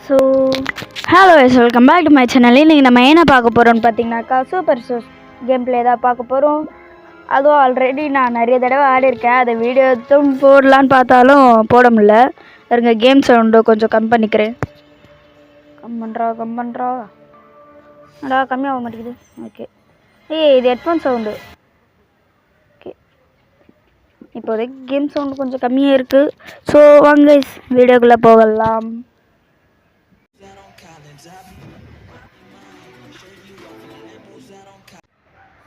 So hello yes welcome back to my channel. இன்றைக்கி நம்ம என்ன பார்க்க போகிறோம்னு பார்த்தீங்கன்னாக்கா சூப்பர் சோர்ஸ் கேம் பிளே தான் பார்க்க போகிறோம். அதுவும் ஆல்ரெடி நான் நிறைய தடவை ஆடிருக்கேன். அதை வீடியோ எடுத்தும் போடலான்னு பார்த்தாலும் போட முடியல. இருங்க, கேம் சவுண்டு கொஞ்சம் கம் பண்ணிக்கிறேன். கம் பண்ணுறா அடா கம்மியாக மாட்டேங்குது. ஓகே, இது ஹெட்ஃபோன் சவுண்டு. ஓகே, இப்போதைக்கு கேம் சவுண்டு கொஞ்சம் கம்மியாக இருக்குது. ஸோ வாங்க வீடியோக்குள்ளே போகலாம்.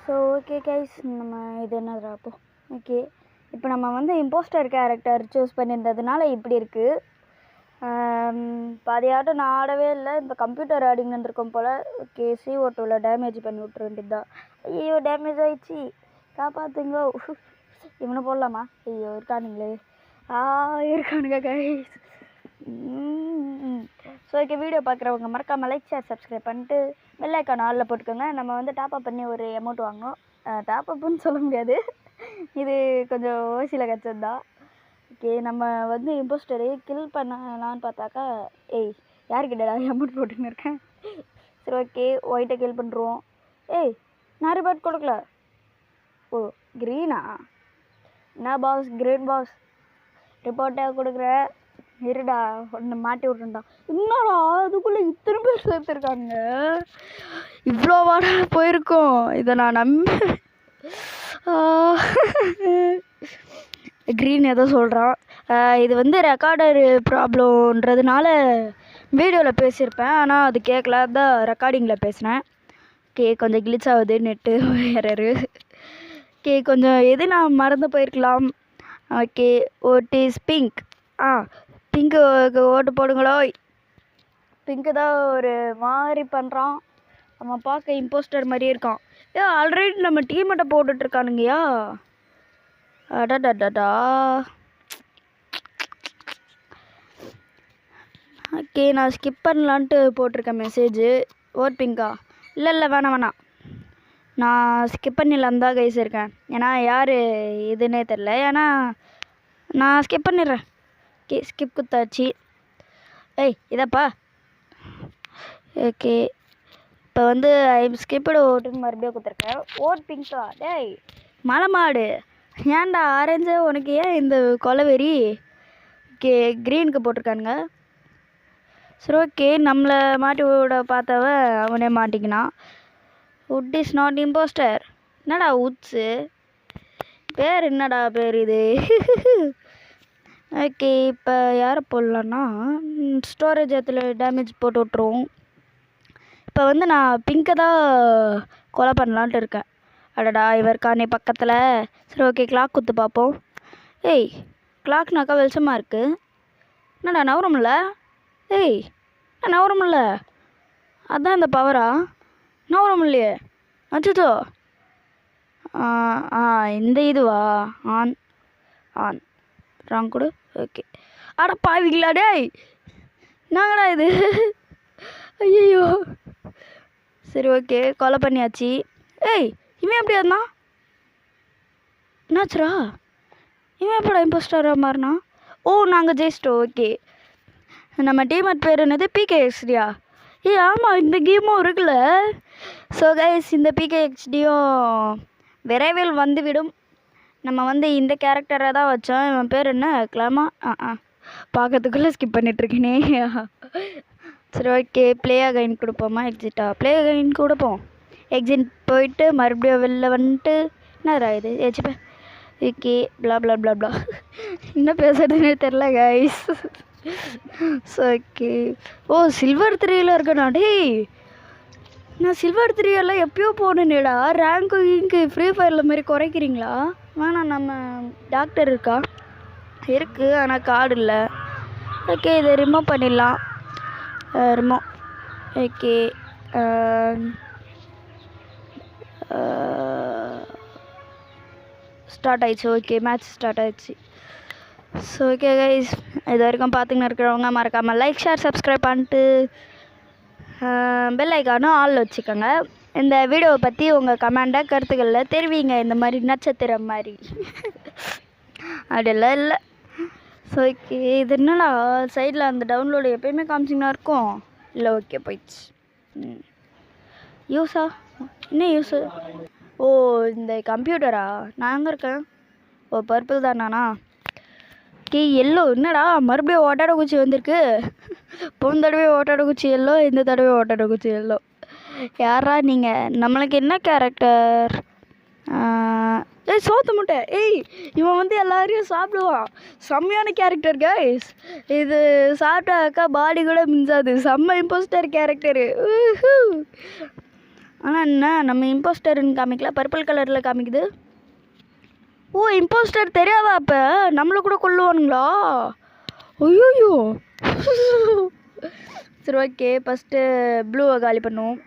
ஸோ ஓகே கைஸ், நம்ம இது என்னதுடா அப்போ. ஓகே, இப்போ நம்ம வந்து இம்போஸ்டர் கேரக்டர் சூஸ் பண்ணியிருந்ததுனால இப்படி இருக்குது. பாதியாட்டம் நான் ஆடவே இல்லை, இந்த கம்ப்யூட்டர் ஆடிங் வந்திருக்கோம் போல். ஓகே, CO2வில் டேமேஜ் பண்ணி விட்ற வேண்டியதுதான். ஐயோ டேமேஜ் ஆகிடுச்சி, காப்பாற்றுங்க. இவனை போடலாமா? ஐயோ இருக்கானுங்களே, இருக்கானுங்க கைஸ். ஸோ ஓகே, வீடியோ பார்க்குறவங்க மறக்காமல் லைக் ஷேர் சப்ஸ்கிரைப் பண்ணிட்டு பெல் ஐக்கான் ஆலில் போட்டுக்கோங்க. நம்ம வந்து டாப்அப் பண்ணி ஒரு அமௌண்ட் வாங்கினோம். டாப்அப்புன்னு சொல்ல முடியாது, இது கொஞ்சம் ஓசியில் கிடச்சது தான். ஓகே, நம்ம வந்து இம்போஸ்டரை கில் பண்ணலான்னு பார்த்தாக்கா யாருக்கிட்டடா அமௌண்ட் போட்டுன்னு இருக்கேன். சரி ஓகே, ஒயிட்டை கில் பண்ணுறோம். நான் ரிப்போர்ட் கொடுக்கல. ஓ க்ரீனா? என்ன பாஸ், க்ரீன் பாஸ் ரிப்போர்ட்டை கொடுக்குற. இருடா, ஒன்று மாட்டி விட்டுண்டா. என்னடா அதுக்குள்ளே இத்தனை பேர் சேர்த்துருக்காங்க, இவ்வளோ வாடா போயிருக்கோம். இதை நான் க்ரீன் ஏதோ சொல்கிறான். இது வந்து ரெக்கார்டர் ப்ராப்ளம்ன்றதுனால வீடியோவில் பேசியிருப்பேன், ஆனால் அது கேட்கல, தான் ரெக்கார்டிங்கில் பேசினேன். ஓகே, கொஞ்சம் கிளிச் ஆகுது நெட்டு எரரு. ஓகே, கொஞ்சம் எது நான் மறந்து போயிருக்கலாம். Okay, vote is pink. பிங்க்கு ஓட்டு போடுங்களோ. பிங்க்கு தான் ஒரு மாதிரி பண்ணுறான், நம்ம பார்க்க இம்போஸ்டர் மாதிரியே இருக்கான். ஆல்ரெடி நம்ம டீமெட்டை போட்டுட்ருக்கானுங்கய்யா. அடாடாடா. ஓகே, நான் ஸ்கிப் பண்ணலான்ட்டு போட்டிருக்கேன் மெசேஜு. ஓட் பிங்கா? இல்லை வேணாம், நான் ஸ்கிப் பண்ணிடலான்னு தான் கைஸ் இருக்கேன். ஏன்னா யார் இதுன்னே தெரில, ஏன்னா நான் ஸ்கிப் பண்ணிடுறேன். ஓகே, ஸ்கிப் குத்தாச்சு. இதப்பா. ஓகே, இப்போ வந்து ஸ்கிப்போட ஓட்டுன்னு மறுபடியும் கொடுத்துருக்கேன். ஓட் பிங்கா? மலை மாடு, ஏன்டா ஆரஞ்சு உனக்கு ஏன் இந்த கொலவெறி? ஓகே, க்ரீனுக்கு போட்டிருக்கானுங்க. சரி ஓகே, நம்மளை மாட்டி விட பார்த்தவ அவனே மாட்டிக்கினான். உட் இஸ் நாட் இம்போஸ்டர். என்னடா உட்ஸு பேர்? என்னடா பேர் இது? ஓகே, இப்போ யாரை போடலான்னா ஸ்டோரேஜ் இடத்துல டேமேஜ் போட்டு விட்ருவோம். இப்போ வந்து நான் பிங்கை தான் கொலை பண்ணலான்ட்டு இருக்கேன். அடடா, இவர் காணே பக்கத்தில். சரி ஓகே, கிளாக் குத்து பார்ப்போம். கிளாக்னாக்கா வெளிச்சமாக இருக்குது. என்னடா நவரமில்ல? நவரமில்ல, அதுதான் இந்த பவரா? நவரமில்லையே. அச்சோ, இந்த இதுவா? ஆன் ராங் கொடு. ஓகே, அட பாவிங்களா டேய், நாங்கடா இது. ஐயோ, சரி ஓகே, கொலை பண்ணியாச்சு. இவன் எப்படி இருந்தான்? என்னாச்சுரா, இவன் எப்படா இம்போஸ்டராக மாறினா? நாங்கள் ஜெயிச்சிட்டோம். ஓகே, நம்ம டீமேட் பேர் என்னது? PKXDயா? ஆமாம், இந்த கேமும் இருக்குல்ல. ஸோ கைஸ், இந்த PKXDயும் விரைவில் வந்துவிடும். நம்ம வந்து இந்த கேரக்டரை தான் வச்சோம். இவன் பேர் என்ன? கிளாமா? பார்க்கறதுக்குள்ளே ஸ்கிப் பண்ணிகிட்ருக்கேனே. சரி ஓகே, ப்ளே அகைன் கொடுப்போமா? எக்ஸிட்டா? ப்ளே அகைன் கொடுப்போம். எக்ஸிட் போயிட்டு மறுபடியும் வெளில வந்துட்டு என்னடா இது ஏச்சுப்பேன். ஓகே, ப்ளா ப்ளா ப்ளா ப்ளா என்ன பேசுறதுன்னு தெரில கைஸ். ஓகே, சில்வர் 3யில் இருக்கேண்ணா. நான் சில்வர் 3 எப்பயோ போனேனேடா. ரேங்க்கு இங்கு ஃப்ரீ ஃபயரில் மாதிரி குறைக்கிறீங்களா? வேணாம், நம்ம டாக்டர் இருக்கா? இருக்குது, ஆனால் கார்டு இல்லை. ஓகே, இதை ரிமூவ் பண்ணிடலாம். ரிமூவ். ஓகே, ஸ்டார்ட் ஆயிடுச்சு. ஓகே, மேட்ச் ஸ்டார்ட் ஆயிடுச்சு. ஸோ ஓகே கைஸ், இது வரைக்கும் பார்த்துக்கின்னு இருக்கிறவங்க மறக்காமல் லைக் ஷேர் சப்ஸ்கிரைப் பண்ணிட்டு பெல் ஐக்கானும் ஆல் வச்சுக்கோங்க. இந்த வீடியோவை பற்றி உங்கள் கமெண்டை கருத்துக்களில் தெரிவிங்க. இந்த மாதிரி நட்சத்திரம் மாதிரி அப்படியெல்லாம் இல்லை. ஸோ ஓகே இது என்னடா சைடில் அந்த டவுன்லோடு எப்போயுமே காமிச்சிங்கன்னா இருக்கும். இல்லை ஓகே போயிடுச்சு. யூஸா என்ன யூஸு? ஓ இந்த கம்ப்யூட்டரா? நான் எங்கே இருக்கேன்? ஓ பர்பிள் தான் நானா? ஓகே எல்லோ என்னடா மறுபடியும் ஓட்டாட குச்சி வந்திருக்கு. போன தடவை ஓட்டாட குச்சி எல்லோ, இந்த தடவை ஓட்டாட குச்சி எல்லோ. யாரா நீங்கள்? நம்மளுக்கு என்ன கேரக்டர்? ஏய் சோத்து முட்டை. ஏய் இவன் வந்து எல்லாரையும் சாப்பிடுவான். செம்மையான கேரக்டர் கைஸ். இது சாப்பிட்டாக்கா பாடி கூட மிஞ்சாது. செம்ம இம்போஸ்டர் கேரக்டரு. ஆனால் என்ன நம்ம இம்போஸ்டர்னு காமிக்கல, பர்பிள் கலரில் காமிக்குது. ஓ இம்போஸ்டர் தெரியாதா? அப்போ நம்மளை கூட கொல்லுவானுங்களா? ஐயோ சரி ஓகே ஃபஸ்ட்டு ப்ளூவை காலி பண்ணுவோம்.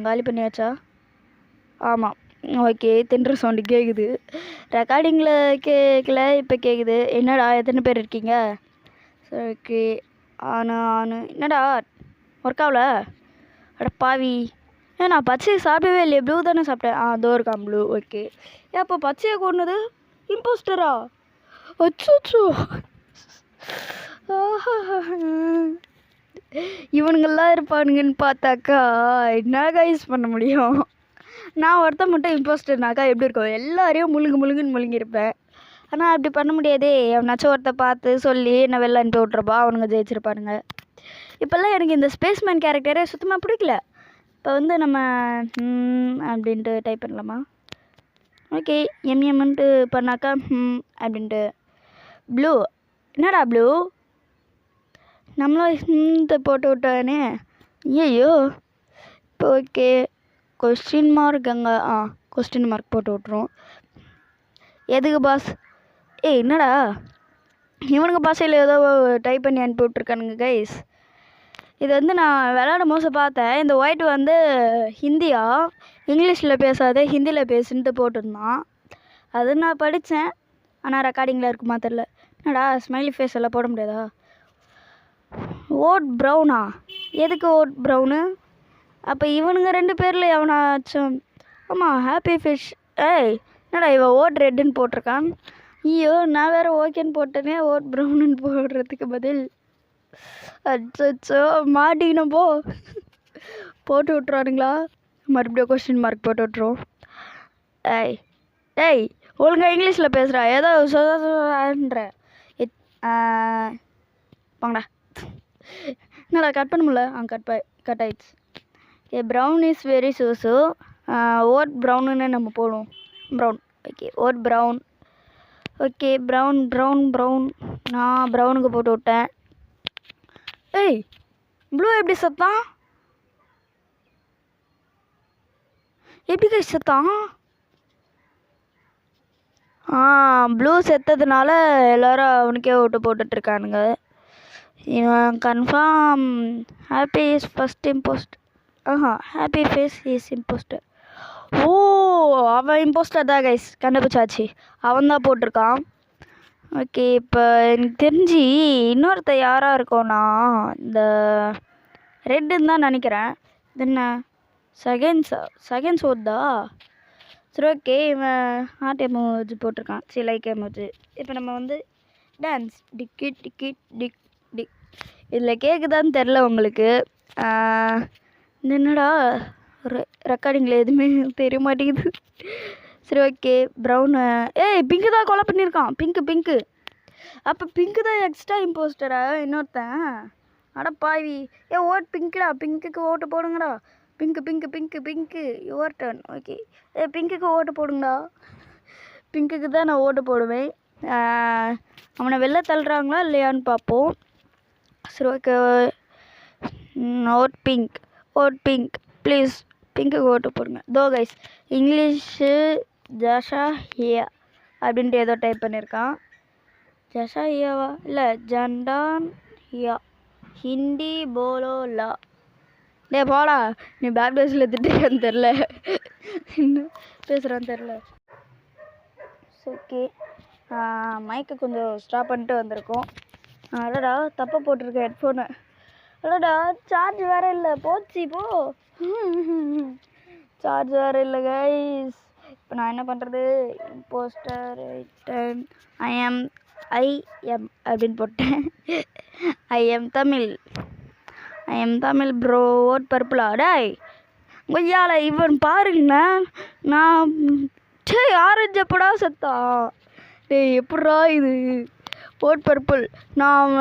காலி பண்ணியாச்சா? ஆமாம் ஓகே. தின்ற சவுண்டு கேட்குது. ரெக்கார்டிங்கில் கேட்கல, இப்போ கேட்குது. என்னடா எத்தனை பேர் இருக்கீங்க? சரி ஓகே. ஆனு என்னடா ஒர்க் ஆகல? அட பாவி. ஏன் நான் பச்சையை சாப்பிடவே இல்லையே, ப்ளூ தானே சாப்பிட்டேன். அதோ இருக்கான் ப்ளூ. ஓகே ஏன் அப்போ பச்சையை கொண்டது இம்போஸ்டரா? அச்சோ இவனுங்கெல்லாம் இருப்பானுங்கன்னு பார்த்தாக்கா என்ன கைஸ் பண்ண முடியும்? நான் ஒருத்தன் மட்டும் இம்போஸ்டர்னாக்கா எப்படி இருக்கும்? எல்லாரையும் முழுங்குன்னு முழுங்கியிருப்பேன். ஆனால் அப்படி பண்ண முடியாதே. எவனாச்சும் ஒருத்த பார்த்து சொல்லி என்ன வெளில அனுப்பி விட்றப்பா அவனுங்க ஜெயிச்சிருப்பானுங்க. இப்போல்லாம் எனக்கு இந்த ஸ்பேஸ்மேன் கேரக்டரே சுத்தமாக பிடிக்கல. இப்போ வந்து நம்ம அப்படின்ட்டு டைப் பண்ணலாமா? ஓகே எம்எம்ன்ட்டு பண்ணாக்கா அப்படின்ட்டு. ப்ளூ என்னடா ப்ளூ நம்மளும் இந்த போட்டு விட்டானே. ஐயோ இப்போ ஓகே கொஸ்டின் மார்க் அங்கே கொஸ்டின் மார்க் போட்டு விட்ருவோம். எதுக்கு பாஸ்? ஏய் என்னடா இவனுங்க பாஷையில் ஏதோ டைப் பண்ணி அனுப்பி விட்ருக்கானுங்க கைஸ். இது வந்து நான் விளையாடும் போது பார்த்தேன். இந்த ஒயிட் வந்து ஹிந்தியா, இங்கிலீஷில் பேசாத ஹிந்தியில் பேசுன்ட்டு போட்டிருந்தான். அது நான் படித்தேன். ஆனால் ரெக்கார்டிங்கில் இருக்குமா தெரில. என்னடா ஸ்மைலி ஃபேஸ் எல்லாம் போட முடியாதா? ஓட் ப்ரௌனா? எதுக்கு ஓட் ப்ரௌனு? அப்போ இவனுங்க 2 பேரில் எவனாச்சும். ஆமாம் ஹாப்பி ஃபிஷ். ஏய் என்னடா இவன் ஓட் ரெட்டுன்னு போட்டிருக்கான். ஐயோ நான் வேறு ஓகேன்னு போட்டேனே ஓட் ப்ரௌனுன்னு போடுறதுக்கு பதில். அச்சோ மாட்டிக்கணும் போ. போட்டு விட்ருவானுங்களா? மறுபடியும் கொஸ்டின் மார்க் போட்டு விட்ருவோம். ஏய் ஒழுங்காக இங்கிலீஷில் பேசுகிறா. ஏதோ சொல்கிற வாங்கடா. என்னடா கட் பண்ண முடியல? கட் ஆயிடுச்சு. A brown is very choosy. Vote ப்ரௌனுன்னு நம்ம போடுவோம். Brown okay vote brown. Okay brown நான் ப்ரௌனுக்கு போட்டு விட்டேன். ஏய் ப்ளூ எப்படி செத்தான்? எப்படி செத்தான்? ப்ளூ செத்ததுனால எல்லோரும் அவனுக்கே ஓட்டு போட்டுட்ருக்கானுங்க. இவன் confirm Happy is first impost. Happy face is impostor. Oh அவன் இம்போஸ்டர் தான் கைஸ், கண்டுபிடிச்சாச்சு. அவன் தான் போட்டிருக்கான். ஓகே இப்போ எனக்கு தெரிஞ்சு இன்னொருத்த யாராக இருக்கோன்னா இந்த ரெட்டுன்னு தான் நினைக்கிறேன். இது என்ன செகண்ட்ஸ் ஓடுதா? சரி ஓகே இவன் ஹார்ட் எமோஜி போட்டிருக்கான். சரி லைக் எமோஜி. இப்போ நம்ம வந்து டான்ஸ் டிக்கிட் டிக்கிட் டிக் டிக். இதில் கேட்குதான்னு தெரில உங்களுக்கு. என்னடா ரெக்கார்டிங்கில் எதுவுமே தெரிய மாட்டேங்குது. சரி ஓகே ப்ரௌனு. ஏய் பிங்க்கு தான் கொலை பண்ணியிருக்கான். பிங்க்கு அப்போ பிங்க்கு தான் எக்ஸ்ட்ரா இம்போஸ்டரா இன்னொருத்தன்? அட பாவி. ஓட் பிங்க்குடா. பிங்க்குக்கு ஓட்டு போடுங்கடா. Pink your turn. ஓகே பிங்க்குக்கு ஓட்டு போடுங்கடா. பிங்க்குக்கு தான் நான் ஓட்டு போடுவேன். அவனை வெளில தள்ளுறாங்களா இல்லையான்னு பார்ப்போம். சரி ஓகே ஓட் பிங்க் ப்ளீஸ் பிங்க்குக்கு ஓட்டு போடுங்க. தோ கைஸ் இங்கிலீஷு ஜஷா ஹியா அப்படின்ட்டு ஏதோ டைப் பண்ணியிருக்கான். ஜஷா ஹியாவா? இல்லை ஜண்டான் ஹியா. ஹிந்தி போலோ லா. டே போடா நீ பேப்டேஸில் திட்டுறான்னு தெரில, என்ன பேசுகிறான்னு தெரில. ஓகே மைக்கை கொஞ்சம் ஸ்டாப் பண்ணிட்டு வந்திருக்கோம். அடடா தப்பாக போட்டிருக்கேன் ஹெட்ஃபோனு. அடடா சார்ஜ் வேறு இல்லை. போச்சு போ. சார்ஜ் வேறு இல்லை கைஸ். இப்போ நான் என்ன பண்ணுறது? இம்போஸ்டர் ஐ ஆம் ஐஎம் அப்படின்னு போட்டேன். I'm Tamil bro. ஓட் பர்பிளா டாய் கொய்யால இவன் பாருங்கண்ணா. நான் ஆரஞ்சு எப்படா செத்தான்? டேய் எப்படா இது? Vote purple. நான்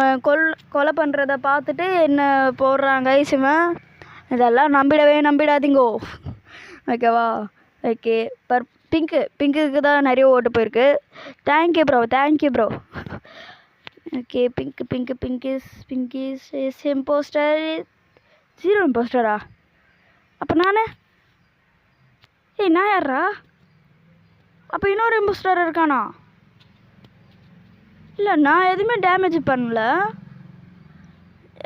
கொலை பண்ணுறத பார்த்துட்டு என்ன போடுறாங்க இவன். இதெல்லாம் நம்பிடாதீங்கோ. ஓகேவா? ஓகே. பிங்க்குக்கு தான் நிறைய ஓட்டு போயிருக்கு. Thank you bro. Okay. Pink is impostor. 0 இம்போஸ்டரா? அப்போ நான் யாரா? அப்போ இன்னொரு இம்போஸ்டர் இருக்கானா? இல்லை, நான் எதுவுமே டேமேஜ் பண்ணல.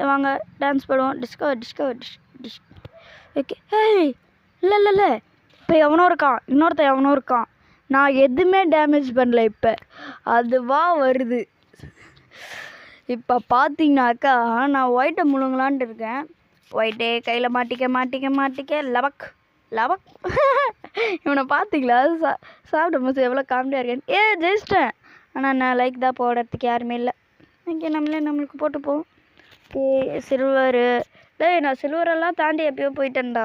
வாங்க டான்ஸ் போடுவோம். டிஸ்கவர். ஓகே. இல்லை இப்போ இன்னொருத்தன் இருக்கான். நான் எதுவுமே டேமேஜ் பண்ணல. இப்போ அதுவாக வருது. இப்போ பார்த்தீங்கன்னாக்கா நான் ஒயிட்டை முழுங்கலான்ட்டு இருக்கேன். ஒயிட்டே கையில் மாட்டிக்க லபக். இவனை பார்த்தீங்களா? சாப்பிடும் போது எவ்வளோ காமெடியாக இருக்கேன். ஜெயிச்சிட்டேன். ஆனால் நான் லைக் தான் போடுறதுக்கு யாருமே இல்லை. இங்கே நம்மளுக்கு போட்டுப்போம். ஓகே. சில்வரு. டேய் நான் சில்வரெல்லாம் தாண்டி எப்பயோ போயிட்டேன்டா.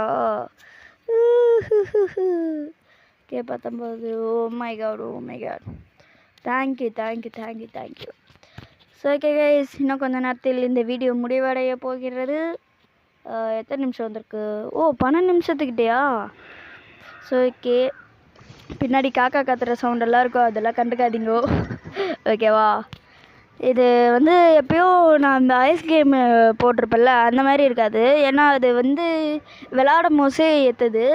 Okay. 19. Oh my god. Thank you. So okay guys, இன்னும் கொஞ்ச நேரத்தில் இந்த வீடியோ முடிவடைய போகிறது. எத்தனை நிமிஷம் வந்திருக்கு? 12 நிமிஷத்துக்கிட்டேயா? So okay. பின்னாடி காக்கா கத்துற சவுண்டெல்லாம் இருக்கும், அதெல்லாம் கண்டுக்காதீங்கோ. ஓகேவா? இது எப்பயோ நான் இந்த ஐஸ் கேம் போட்டிருப்பேன்ல, அந்த மாதிரி இருக்காது. ஏன்னா அது விளாடும் போதே ஏற்றுது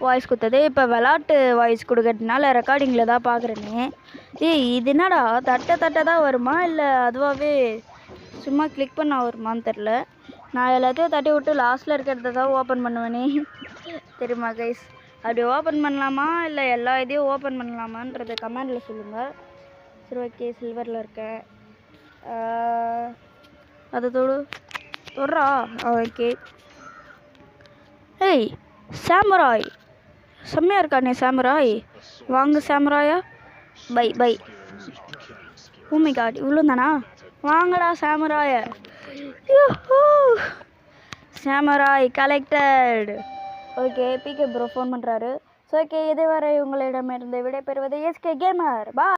வாய்ஸ் கொடுத்தது. இப்போ விளாட்டு வாய்ஸ் கொடுக்கறதுனால ரெக்கார்டிங்கில் தான் பார்க்குறேனே. இது என்னடா தட்ட தான் வருமா, இல்லை அதுவாகவே சும்மா கிளிக் பண்ண வருமானு தெரில. நான் எல்லாத்தையும் தட்டி விட்டு லாஸ்ட்டில் இருக்கிறத தான் ஓப்பன் பண்ணுவேனே. தெரியுமா கைஸ்? அப்படி ஓப்பன் பண்ணலாமா இல்லை எல்லா இதையும் ஓப்பன் பண்ணலாமான்றதை கமெண்டில் சொல்லுங்கள். சரி ஓகே. சில்வரில் இருக்கேன். அதை தொடுறா. ஓகே. சாமுராய் செம்மையாக இருக்கானே சாமுராய். வாங்க சாமுராயா. பை. ஓ மை காட், இவ்வளோ தானா? வாங்கடா சாமுராய. Samurai collected. Okay. PK bro phone பண்ணுறாரு. ஸோ ஓகே, இதுவரை உங்களிடமிருந்து விடைபெறுவது எஸ்கே கேமர். பா.